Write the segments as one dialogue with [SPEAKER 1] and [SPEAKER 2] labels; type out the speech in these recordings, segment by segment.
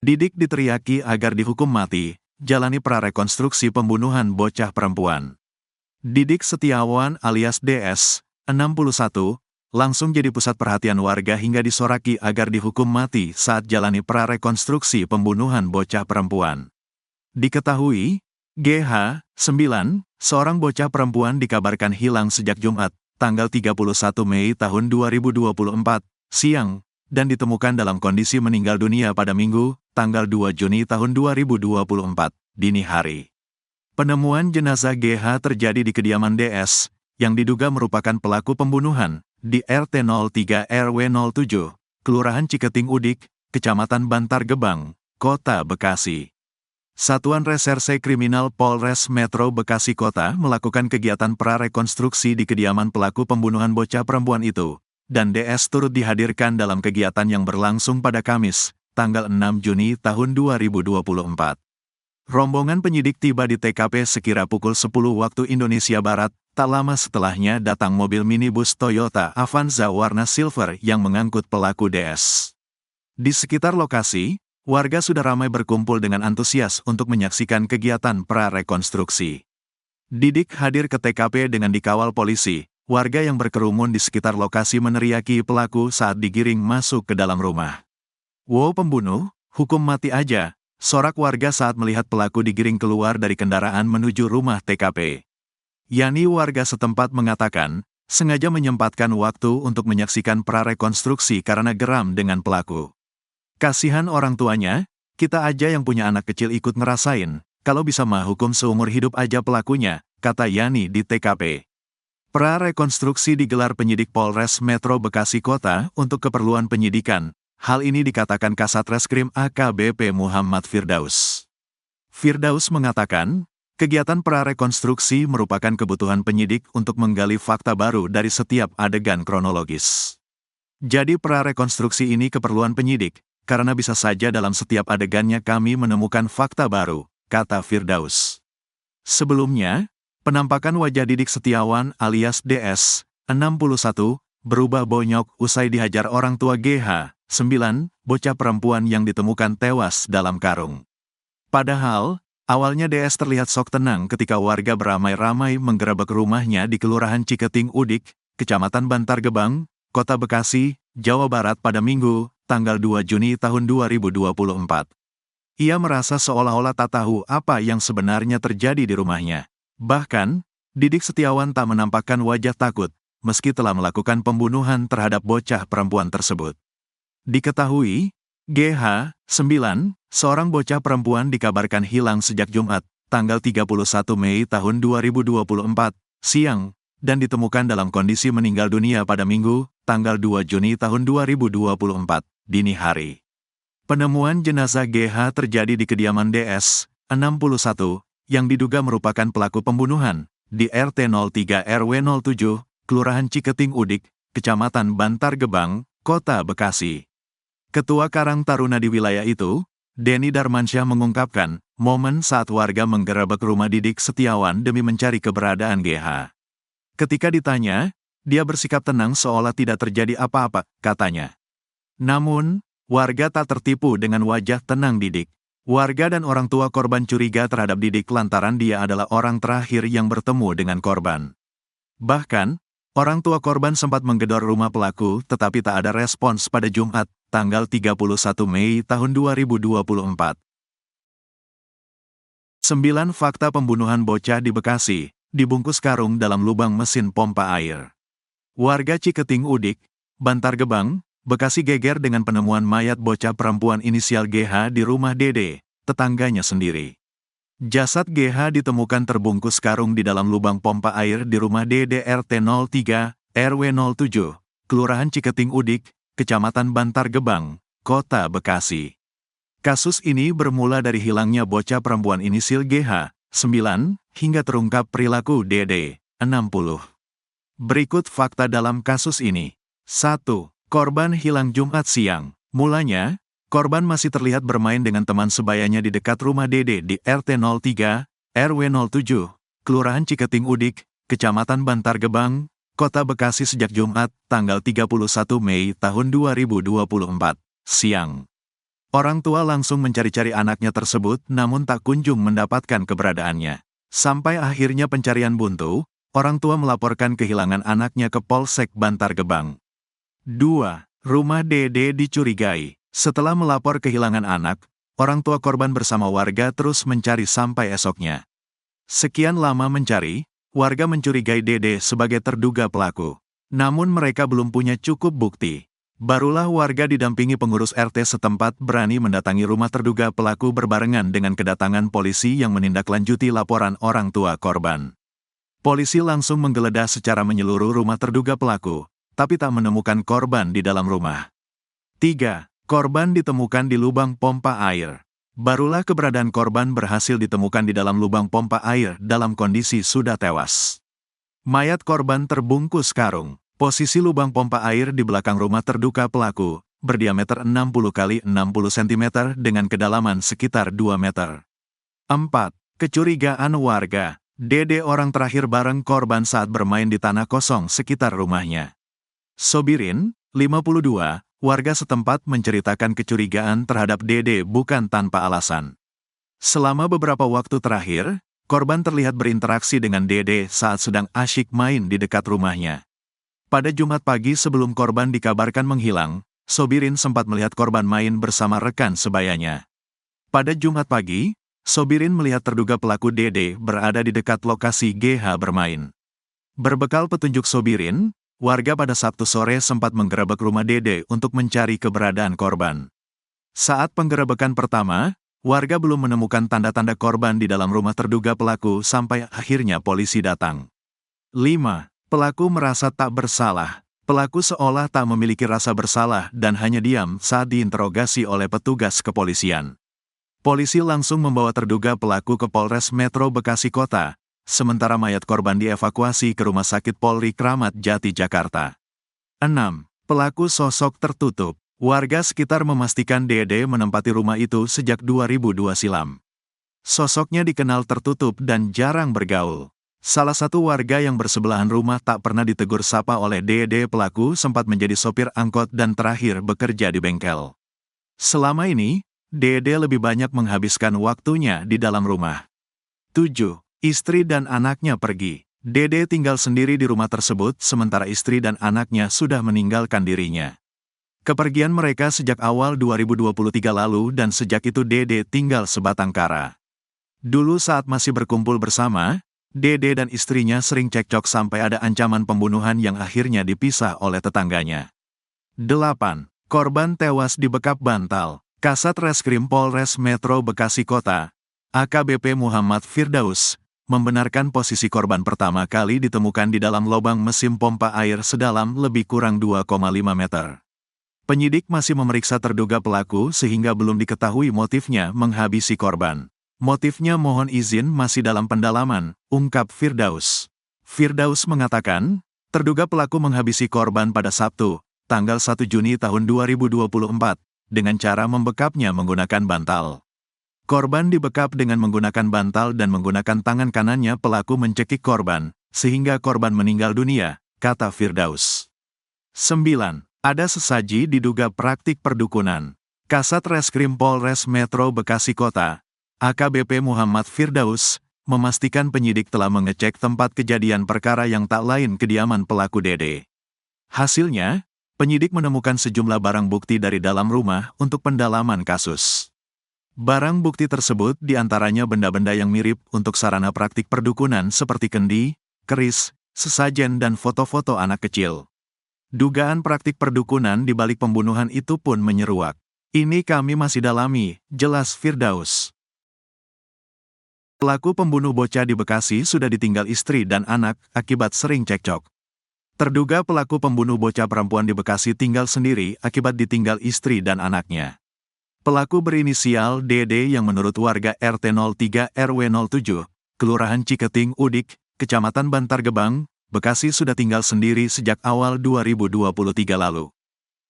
[SPEAKER 1] Didik diteriaki agar dihukum mati, jalani prarekonstruksi pembunuhan bocah perempuan. Didik Setiawan alias DS, 61, langsung jadi pusat perhatian warga hingga disoraki agar dihukum mati saat jalani prarekonstruksi pembunuhan bocah perempuan. Diketahui, GH, 9, seorang bocah perempuan dikabarkan hilang sejak Jumat, tanggal 31 Mei tahun 2024, siang, dan ditemukan dalam kondisi meninggal dunia pada Minggu, tanggal 2 Juni tahun 2024, dini hari. Penemuan jenazah GH terjadi di kediaman DS, yang diduga merupakan pelaku pembunuhan, di RT 03 RW 07, Kelurahan Ciketing Udik, Kecamatan Bantar Gebang, Kota Bekasi. Satuan Reserse Kriminal Polres Metro Bekasi Kota melakukan kegiatan prarekonstruksi di kediaman pelaku pembunuhan bocah perempuan itu, dan DS turut dihadirkan dalam kegiatan yang berlangsung pada Kamis, tanggal 6 Juni tahun 2024. Rombongan penyidik tiba di TKP sekira pukul 10 waktu Indonesia Barat, tak lama setelahnya datang mobil minibus Toyota Avanza warna silver yang mengangkut pelaku DS. Di sekitar lokasi, warga sudah ramai berkumpul dengan antusias untuk menyaksikan kegiatan prarekonstruksi. Didik hadir ke TKP dengan dikawal polisi, warga yang berkerumun di sekitar lokasi meneriaki pelaku saat digiring masuk ke dalam rumah. "Wow, pembunuh, hukum mati aja," sorak warga saat melihat pelaku digiring keluar dari kendaraan menuju rumah TKP. Yani warga setempat mengatakan, sengaja menyempatkan waktu untuk menyaksikan prarekonstruksi karena geram dengan pelaku. "Kasihan orang tuanya, kita aja yang punya anak kecil ikut ngerasain, kalau bisa mah hukum seumur hidup aja pelakunya," kata Yani di TKP. Prarekonstruksi digelar penyidik Polres Metro Bekasi Kota untuk keperluan penyidikan. Hal ini dikatakan Kasat Reskrim AKBP Muhammad Firdaus. Firdaus mengatakan, kegiatan prarekonstruksi merupakan kebutuhan penyidik untuk menggali fakta baru dari setiap adegan kronologis. Jadi prarekonstruksi ini keperluan penyidik, karena bisa saja dalam setiap adegannya kami menemukan fakta baru, kata Firdaus. Sebelumnya, penampakan wajah Didik Setiawan alias DS, 61, berubah bonyok usai dihajar orang tua GH, 9, bocah perempuan yang ditemukan tewas dalam karung. Padahal, awalnya DS terlihat sok tenang ketika warga beramai-ramai menggerebek rumahnya di Kelurahan Ciketing Udik, Kecamatan Bantar Gebang, Kota Bekasi, Jawa Barat pada Minggu, tanggal 2 Juni tahun 2024. Ia merasa seolah-olah tak tahu apa yang sebenarnya terjadi di rumahnya. Bahkan, Didik Setiawan tak menampakkan wajah takut, meski telah melakukan pembunuhan terhadap bocah perempuan tersebut. Diketahui, GH, 9, seorang bocah perempuan dikabarkan hilang sejak Jumat, tanggal 31 Mei tahun 2024, siang, dan ditemukan dalam kondisi meninggal dunia pada Minggu, tanggal 2 Juni tahun 2024, dini hari. Penemuan jenazah GH terjadi di kediaman DS, 61, yang diduga merupakan pelaku pembunuhan, di RT 03 RW 07, Kelurahan Ciketing Udik, Kecamatan Bantar Gebang, Kota Bekasi. Ketua Karang Taruna di wilayah itu, Denny Darmansyah mengungkapkan, momen saat warga menggerebek rumah Didik Setiawan demi mencari keberadaan GH. Ketika ditanya, dia bersikap tenang seolah tidak terjadi apa-apa, katanya. Namun, warga tak tertipu dengan wajah tenang Didik. Warga dan orang tua korban curiga terhadap Didik lantaran dia adalah orang terakhir yang bertemu dengan korban. Bahkan, orang tua korban sempat menggedor rumah pelaku tetapi tak ada respons pada Jumat, tanggal 31 Mei tahun 2024. 9 fakta pembunuhan bocah di Bekasi, dibungkus karung dalam lubang mesin pompa air. Warga Ciketing Udik, Bantar Gebang, Bekasi geger dengan penemuan mayat bocah perempuan inisial GH di rumah Dede, tetangganya sendiri. Jasad GH ditemukan terbungkus karung di dalam lubang pompa air di rumah Dede RT 03, RW 07, Kelurahan Ciketing Udik, Kecamatan Bantar Gebang, Kota Bekasi. Kasus ini bermula dari hilangnya bocah perempuan inisial GH, 9, hingga terungkap perilaku Dede, 60. Berikut fakta dalam kasus ini. 1. Korban hilang Jumat siang. Mulanya, korban masih terlihat bermain dengan teman sebayanya di dekat rumah Dede di RT 03, RW 07, Kelurahan Ciketing Udik, Kecamatan Bantar Gebang, Kota Bekasi sejak Jumat, tanggal 31 Mei tahun 2024, siang. Orang tua langsung mencari-cari anaknya tersebut namun tak kunjung mendapatkan keberadaannya. Sampai akhirnya pencarian buntu, orang tua melaporkan kehilangan anaknya ke Polsek Bantar Gebang. 2. Rumah Dede dicurigai. Setelah melapor kehilangan anak, orang tua korban bersama warga terus mencari sampai esoknya. Sekian lama mencari, warga mencurigai Dede sebagai terduga pelaku. Namun mereka belum punya cukup bukti. Barulah warga didampingi pengurus RT setempat berani mendatangi rumah terduga pelaku berbarengan dengan kedatangan polisi yang menindaklanjuti laporan orang tua korban. Polisi langsung menggeledah secara menyeluruh rumah terduga pelaku, tapi tak menemukan korban di dalam rumah. 3. Korban ditemukan di lubang pompa air. Barulah keberadaan korban berhasil ditemukan di dalam lubang pompa air dalam kondisi sudah tewas. Mayat korban terbungkus karung. Posisi lubang pompa air di belakang rumah terduga pelaku, berdiameter 60 x 60 cm dengan kedalaman sekitar 2 meter. 4. Kecurigaan warga. Dede orang terakhir bareng korban saat bermain di tanah kosong sekitar rumahnya. Sobirin, 52, warga setempat menceritakan kecurigaan terhadap Dede bukan tanpa alasan. Selama beberapa waktu terakhir, korban terlihat berinteraksi dengan Dede saat sedang asyik main di dekat rumahnya. Pada Jumat pagi sebelum korban dikabarkan menghilang, Sobirin sempat melihat korban main bersama rekan sebayanya. Pada Jumat pagi, Sobirin melihat terduga pelaku Dede berada di dekat lokasi GH bermain. Berbekal petunjuk Sobirin, warga pada Sabtu sore sempat menggerebek rumah Dede untuk mencari keberadaan korban. Saat penggerebekan pertama, warga belum menemukan tanda-tanda korban di dalam rumah terduga pelaku sampai akhirnya polisi datang. 5. Pelaku merasa tak bersalah. Pelaku seolah tak memiliki rasa bersalah dan hanya diam saat diinterogasi oleh petugas kepolisian. Polisi langsung membawa terduga pelaku ke Polres Metro Bekasi Kota, sementara mayat korban dievakuasi ke Rumah Sakit Polri Kramat Jati, Jakarta. 6. Pelaku sosok tertutup. Warga sekitar memastikan Dede menempati rumah itu sejak 2002 silam. Sosoknya dikenal tertutup dan jarang bergaul. Salah satu warga yang bersebelahan rumah tak pernah ditegur sapa oleh Dede. Pelaku sempat menjadi sopir angkot dan terakhir bekerja di bengkel. Selama ini, Dede lebih banyak menghabiskan waktunya di dalam rumah. 7. Istri dan anaknya pergi. Dede tinggal sendiri di rumah tersebut sementara istri dan anaknya sudah meninggalkan dirinya. Kepergian mereka sejak awal 2023 lalu dan sejak itu Dede tinggal sebatang kara. Dulu saat masih berkumpul bersama, Dede dan istrinya sering cekcok sampai ada ancaman pembunuhan yang akhirnya dipisah oleh tetangganya. 8. Korban tewas di bekap bantal. Kasat Reskrim Polres Metro Bekasi Kota, AKBP Muhammad Firdaus, membenarkan posisi korban pertama kali ditemukan di dalam lubang mesin pompa air sedalam lebih kurang 2,5 meter. Penyidik masih memeriksa terduga pelaku sehingga belum diketahui motifnya menghabisi korban. Motifnya mohon izin masih dalam pendalaman, ungkap Firdaus. Firdaus mengatakan, terduga pelaku menghabisi korban pada Sabtu, tanggal 1 Juni tahun 2024, dengan cara membekapnya menggunakan bantal. Korban dibekap dengan menggunakan bantal dan menggunakan tangan kanannya pelaku mencekik korban, sehingga korban meninggal dunia, kata Firdaus. 9. Ada sesaji diduga praktik perdukunan. Kasat Reskrim Polres Metro Bekasi Kota, AKBP Muhammad Firdaus, memastikan penyidik telah mengecek tempat kejadian perkara yang tak lain kediaman pelaku Dede. Hasilnya, penyidik menemukan sejumlah barang bukti dari dalam rumah untuk pendalaman kasus. Barang bukti tersebut diantaranya benda-benda yang mirip untuk sarana praktik perdukunan seperti kendi, keris, sesajen dan foto-foto anak kecil. Dugaan praktik perdukunan di balik pembunuhan itu pun menyeruak. Ini kami masih dalami, jelas Firdaus. Pelaku pembunuh bocah di Bekasi sudah ditinggal istri dan anak akibat sering cekcok. Terduga pelaku pembunuh bocah perempuan di Bekasi tinggal sendiri akibat ditinggal istri dan anaknya. Pelaku berinisial DD yang menurut warga RT 03 RW 07, Kelurahan Ciketing Udik, Kecamatan Bantar Gebang, Bekasi sudah tinggal sendiri sejak awal 2023 lalu.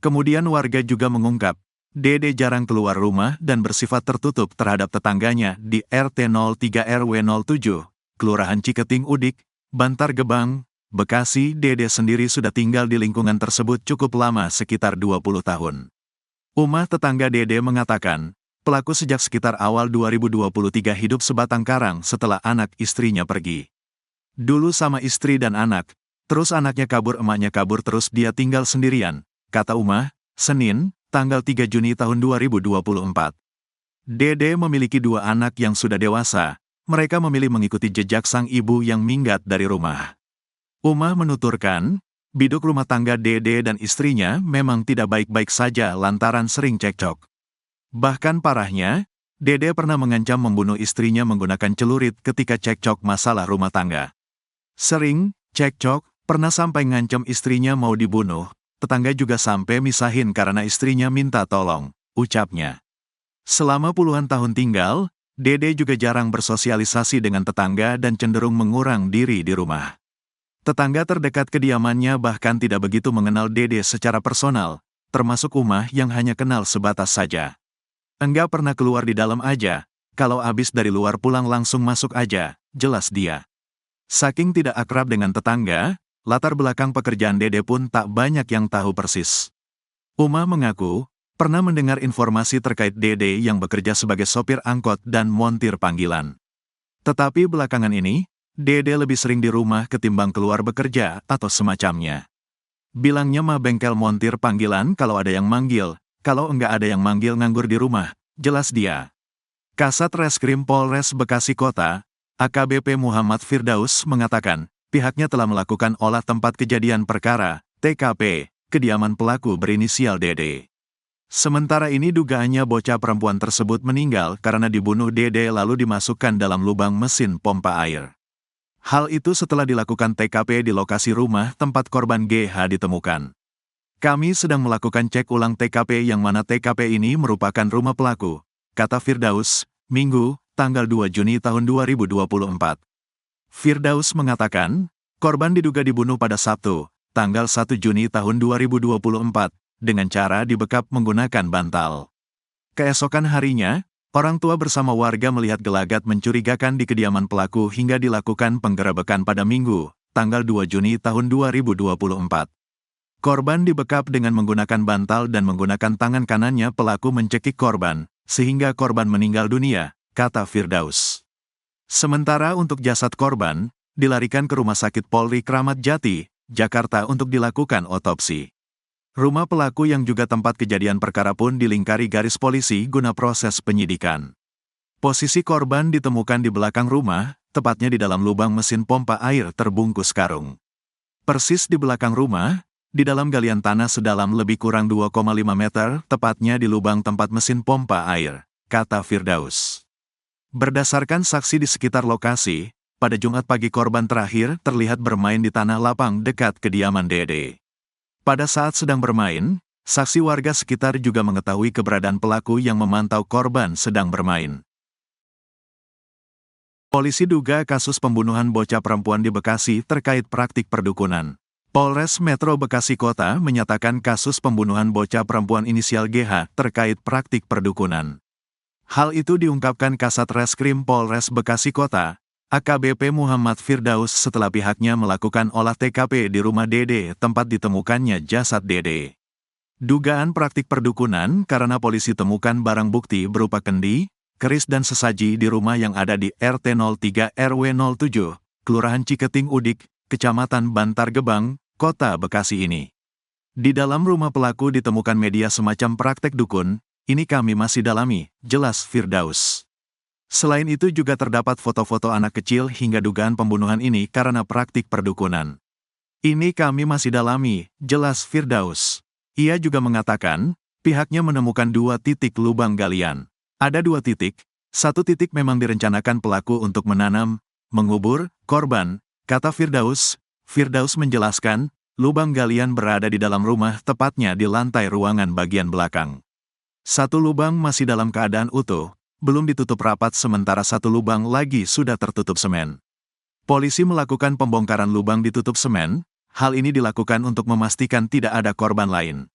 [SPEAKER 1] Kemudian warga juga mengungkap, Dede jarang keluar rumah dan bersifat tertutup terhadap tetangganya di RT 03 RW 07, Kelurahan Ciketing Udik, Bantar Gebang, Bekasi. Dede sendiri sudah tinggal di lingkungan tersebut cukup lama, sekitar 20 tahun. Umah tetangga Dede mengatakan, pelaku sejak sekitar awal 2023 hidup sebatang karang setelah anak istrinya pergi. Dulu sama istri dan anak, terus anaknya kabur, emaknya kabur, terus dia tinggal sendirian, kata Umah, Senin, tanggal 3 Juni tahun 2024. Dede memiliki dua anak yang sudah dewasa, mereka memilih mengikuti jejak sang ibu yang minggat dari rumah. Umah menuturkan, biduk rumah tangga Dede dan istrinya memang tidak baik-baik saja lantaran sering cekcok. Bahkan parahnya, Dede pernah mengancam membunuh istrinya menggunakan celurit ketika cekcok masalah rumah tangga. Sering cekcok, pernah sampai ngancam istrinya mau dibunuh, tetangga juga sampai misahin karena istrinya minta tolong, ucapnya. Selama puluhan tahun tinggal, Dede juga jarang bersosialisasi dengan tetangga dan cenderung mengurang diri di rumah. Tetangga terdekat kediamannya bahkan tidak begitu mengenal Dede secara personal, termasuk Umah yang hanya kenal sebatas saja. Enggak pernah keluar di dalam aja, kalau habis dari luar pulang langsung masuk aja, jelas dia. Saking tidak akrab dengan tetangga, latar belakang pekerjaan Dede pun tak banyak yang tahu persis. Umah mengaku, pernah mendengar informasi terkait Dede yang bekerja sebagai sopir angkot dan montir panggilan. Tetapi belakangan ini, Dede lebih sering di rumah ketimbang keluar bekerja atau semacamnya. Bilangnya mah bengkel montir panggilan kalau ada yang manggil, kalau enggak ada yang manggil nganggur di rumah, jelas dia. Kasat Reskrim Polres Bekasi Kota, AKBP Muhammad Firdaus mengatakan, pihaknya telah melakukan olah tempat kejadian perkara, TKP, kediaman pelaku berinisial Dede. Sementara ini dugaannya bocah perempuan tersebut meninggal karena dibunuh Dede lalu dimasukkan dalam lubang mesin pompa air. Hal itu setelah dilakukan TKP di lokasi rumah tempat korban GH ditemukan. Kami sedang melakukan cek ulang TKP yang mana TKP ini merupakan rumah pelaku, kata Firdaus, Minggu, tanggal 2 Juni tahun 2024. Firdaus mengatakan, korban diduga dibunuh pada Sabtu, tanggal 1 Juni tahun 2024, dengan cara dibekap menggunakan bantal. Keesokan harinya, orang tua bersama warga melihat gelagat mencurigakan di kediaman pelaku hingga dilakukan penggerebekan pada Minggu, tanggal 2 Juni tahun 2024. Korban dibekap dengan menggunakan bantal dan menggunakan tangan kanannya pelaku mencekik korban, sehingga korban meninggal dunia, kata Firdaus. Sementara untuk jasad korban, dilarikan ke Rumah Sakit Polri Kramat Jati, Jakarta untuk dilakukan otopsi. Rumah pelaku yang juga tempat kejadian perkara pun dilingkari garis polisi guna proses penyidikan. Posisi korban ditemukan di belakang rumah, tepatnya di dalam lubang mesin pompa air terbungkus karung. Persis di belakang rumah, di dalam galian tanah sedalam lebih kurang 2,5 meter, tepatnya di lubang tempat mesin pompa air, kata Firdaus. Berdasarkan saksi di sekitar lokasi, pada Jumat pagi korban terakhir terlihat bermain di tanah lapang dekat kediaman Dede. Pada saat sedang bermain, saksi warga sekitar juga mengetahui keberadaan pelaku yang memantau korban sedang bermain. Polisi duga kasus pembunuhan bocah perempuan di Bekasi terkait praktik perdukunan. Polres Metro Bekasi Kota menyatakan kasus pembunuhan bocah perempuan inisial GH terkait praktik perdukunan. Hal itu diungkapkan Kasat Reskrim Polres Bekasi Kota, AKBP Muhammad Firdaus setelah pihaknya melakukan olah TKP di rumah Dede tempat ditemukannya jasad Dede. Dugaan praktik perdukunan karena polisi temukan barang bukti berupa kendi, keris dan sesaji di rumah yang ada di RT 03 RW 07, Kelurahan Ciketing Udik, Kecamatan Bantar Gebang, Kota Bekasi ini. Di dalam rumah pelaku ditemukan media semacam praktek dukun, ini kami masih dalami, jelas Firdaus. Selain itu juga terdapat foto-foto anak kecil hingga dugaan pembunuhan ini karena praktik perdukunan. Ini kami masih dalami, jelas Firdaus. Ia juga mengatakan, pihaknya menemukan 2 titik lubang galian. Ada 2 titik, 1 titik memang direncanakan pelaku untuk menanam, mengubur, korban, kata Firdaus. Firdaus menjelaskan, lubang galian berada di dalam rumah tepatnya di lantai ruangan bagian belakang. 1 lubang masih dalam keadaan utuh, belum ditutup rapat sementara 1 lubang lagi sudah tertutup semen. Polisi melakukan pembongkaran lubang ditutup semen, hal ini dilakukan untuk memastikan tidak ada korban lain.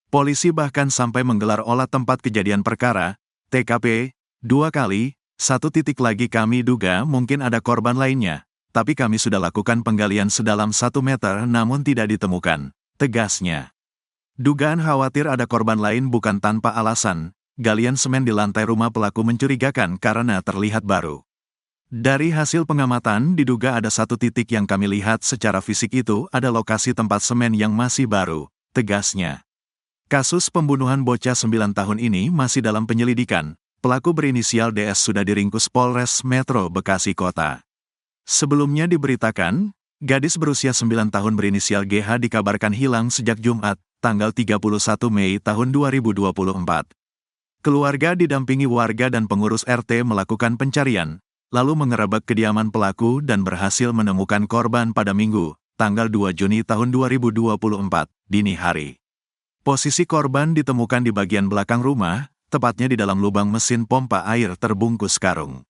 [SPEAKER 1] Polisi bahkan sampai menggelar olah tempat kejadian perkara, TKP, 2 kali, 1 titik lagi kami duga mungkin ada korban lainnya. Tapi kami sudah lakukan penggalian sedalam 1 meter namun tidak ditemukan, tegasnya. Dugaan khawatir ada korban lain bukan tanpa alasan. Galian semen di lantai rumah pelaku mencurigakan karena terlihat baru. Dari hasil pengamatan, diduga ada satu titik yang kami lihat secara fisik itu ada lokasi tempat semen yang masih baru, tegasnya. Kasus pembunuhan bocah 9 tahun ini masih dalam penyelidikan. Pelaku berinisial DS sudah diringkus Polres Metro Bekasi Kota. Sebelumnya diberitakan, gadis berusia 9 tahun berinisial GH dikabarkan hilang sejak Jumat, tanggal 31 Mei tahun 2024. Keluarga didampingi warga dan pengurus RT melakukan pencarian, lalu mengerebek kediaman pelaku dan berhasil menemukan korban pada Minggu, tanggal 2 Juni tahun 2024, dini hari. Posisi korban ditemukan di bagian belakang rumah, tepatnya di dalam lubang mesin pompa air terbungkus karung.